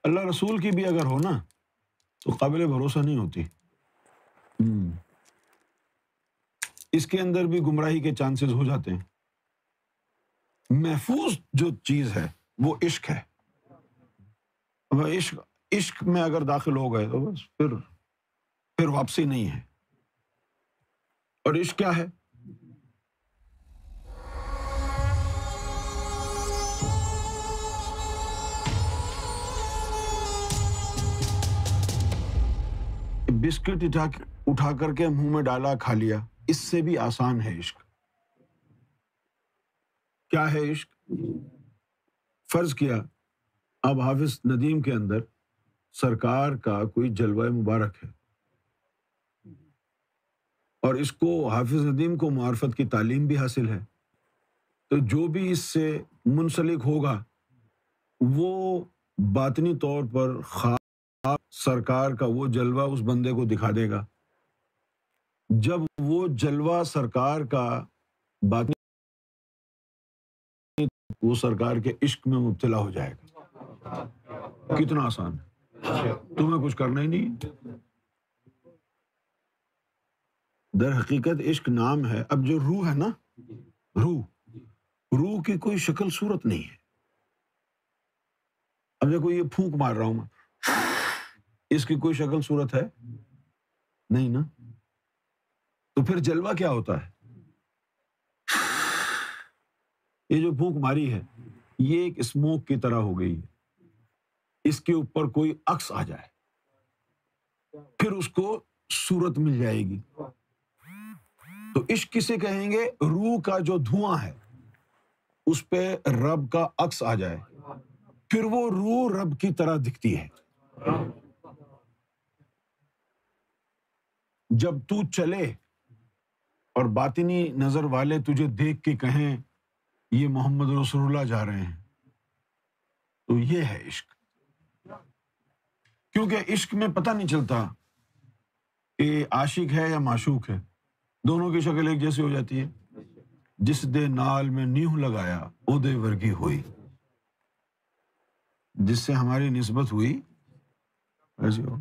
اللہ رسول کی بھی اگر ہو نا تو قابل بھروسہ نہیں ہوتی. اس کے اندر بھی گمراہی کے چانسز ہو جاتے ہیں. محفوظ جو چیز ہے وہ عشق ہے. اب عشق میں اگر داخل ہو گئے تو بس پھر واپسی نہیں ہے. اور عشق کیا ہے؟ بسکٹ اٹھا کر کے منہ میں ڈالا کھا لیا، اس سے بھی آسان ہے عشق. کیا ہے عشق؟ فرض کیا اب حافظ ندیم کے اندر سرکار کا کوئی جلوہ مبارک ہے اور اس کو حافظ ندیم کو معرفت کی تعلیم بھی حاصل ہے، تو جو بھی اس سے منسلک ہوگا وہ باطنی طور پر خواب سرکار کا وہ جلوہ اس بندے کو دکھا دے گا. جب وہ جلوہ سرکار کا باطنی، وہ سرکار کے عشق میں مبتلا ہو جائے گا. کتنا آسان ہے، تمہیں کچھ کرنا ہی نہیں. در حقیقت عشق نام ہے. اب جو روح ہے نا، روح کی کوئی شکل صورت نہیں ہے. اب دیکھو یہ پھونک مار رہا ہوں میں، اس کی کوئی شکل صورت ہے نہیں نا. تو پھر جلوہ کیا ہوتا ہے؟ یہ جو پھونک ماری ہے یہ ایک اسموک کی طرح ہو گئی ہے. اس کے اوپر کوئی عکس آ جائے پھر اس کو صورت مل جائے گی. تو عشق کسے کہیں گے؟ روح کا جو دھواں ہے اس پہ رب کا عکس آ جائے، پھر وہ روح رب کی طرح دکھتی ہے. جب تو چلے اور باطنی نظر والے تجھے دیکھ کے کہیں یہ محمد رسول اللہ جا رہے ہیں، تو یہ ہے عشق. کیونکہ عشق میں پتہ نہیں چلتا کہ عاشق ہے یا معشوق ہے، دونوں کی شکل ایک جیسی ہو جاتی ہے. جس دے نال میں نیہوں لگایا او دے ورگی ہوئی، جس سے ہماری نسبت ہوئی ایسی ہو.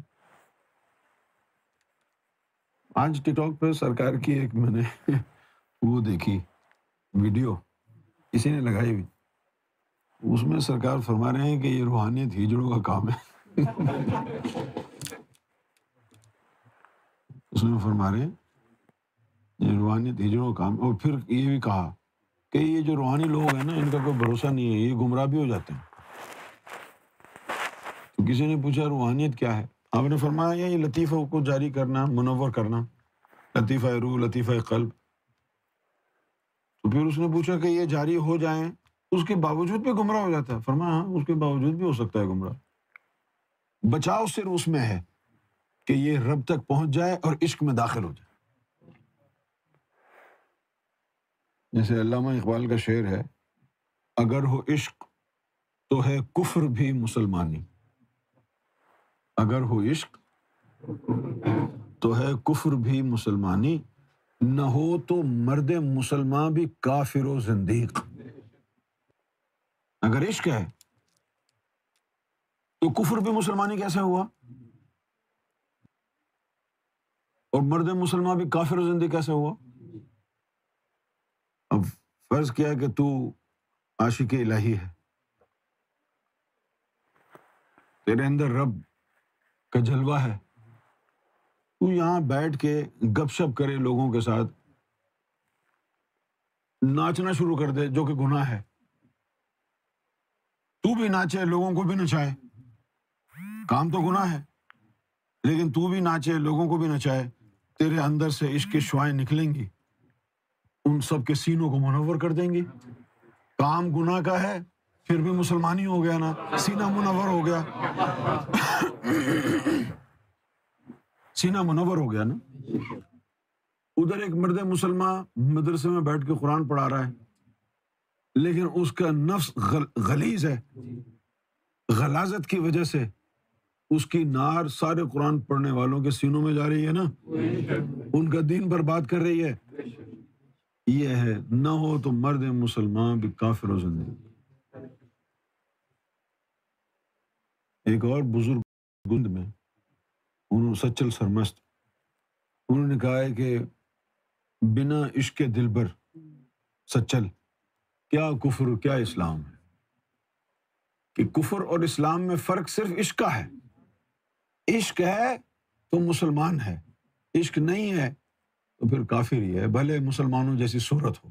آج ٹک ٹاک پہ سرکار کی ایک میں نے وہ دیکھی ویڈیو، کسی نے لگائی ہوئی، اس میں سرکار فرما رہے ہیں کہ یہ روحانیت ہجڑوں کا کام ہے. اس میں فرما رہے ہیں یہ روحانیت ہجڑوں کا کام. اور پھر یہ بھی کہا کہ یہ جو روحانی لوگ ہیں نا ان کا کوئی بھروسہ نہیں ہے، یہ گمراہ بھی ہو جاتے ہیں. تو کسی نے پوچھا روحانیت کیا ہے؟ آپ نے فرمایا یہ لطیفہ کو جاری کرنا، منور کرنا، لطیفہ روح، لطیفہ قلب. تو پھر اس نے پوچھا کہ یہ جاری ہو جائیں اس کے باوجود بھی گمراہ ہو جاتا ہے؟ فرمایا ہاں اس کے باوجود بھی ہو سکتا ہے گمراہ. بچاؤ صرف اس میں ہے کہ یہ رب تک پہنچ جائے اور عشق میں داخل ہو جائے. جیسے علامہ اقبال کا شعر ہے، اگر ہو عشق تو ہے کفر بھی مسلمانی. اگر ہو عشق تو ہے کفر بھی مسلمانی، نہ ہو تو مرد مسلمان بھی کافر و زندیق. اگر عشق ہے تو کفر بھی مسلمانی کیسے ہوا، اور مرد مسلمان بھی کافر و زندیق کیسے ہوا؟ اب فرض کیا کہ تو عاشق الہی ہے، تیرے اندر رب کا جلوہ ہے، تو یہاں بیٹھ کے گپ شپ کرے لوگوں کے ساتھ، ناچنا شروع کر دے جو کہ گناہ ہے. تو بھی ناچے لوگوں کو بھی نچائے، کام تو گناہ ہے، لیکن تو بھی ناچے لوگوں کو بھی نچائے، تیرے اندر سے عشق کی شعائیں نکلیں گی، ان سب کے سینوں کو منور کر دیں گی. کام گناہ کا ہے پھر بھی مسلمانی ہو گیا نا، سینہ منور ہو گیا. سینہ منور ہو گیا نا. ادھر ایک مرد مسلمان مدرسے میں بیٹھ کے قرآن پڑھا رہا ہے لیکن اس کا نفس غلیظ ہے، غلاظت کی وجہ سے اس کی نار سارے قرآن پڑھنے والوں کے سینوں میں جا رہی ہے نا، ان کا دین برباد کر رہی ہے. یہ ہے نہ ہو تو مرد مسلمان بھی کافر و زندگی. ایک اور بزرگ گند میں انہوں سچل سرمست، انہوں نے کہا ہے کہ بنا عشق دلبر سچل کیا کفر کیا اسلام ہے، کہ کفر اور اسلام میں فرق صرف عشق کا ہے. عشق ہے تو مسلمان ہے، عشق نہیں ہے تو پھر کافر ہی ہے، بھلے مسلمانوں جیسی صورت ہو.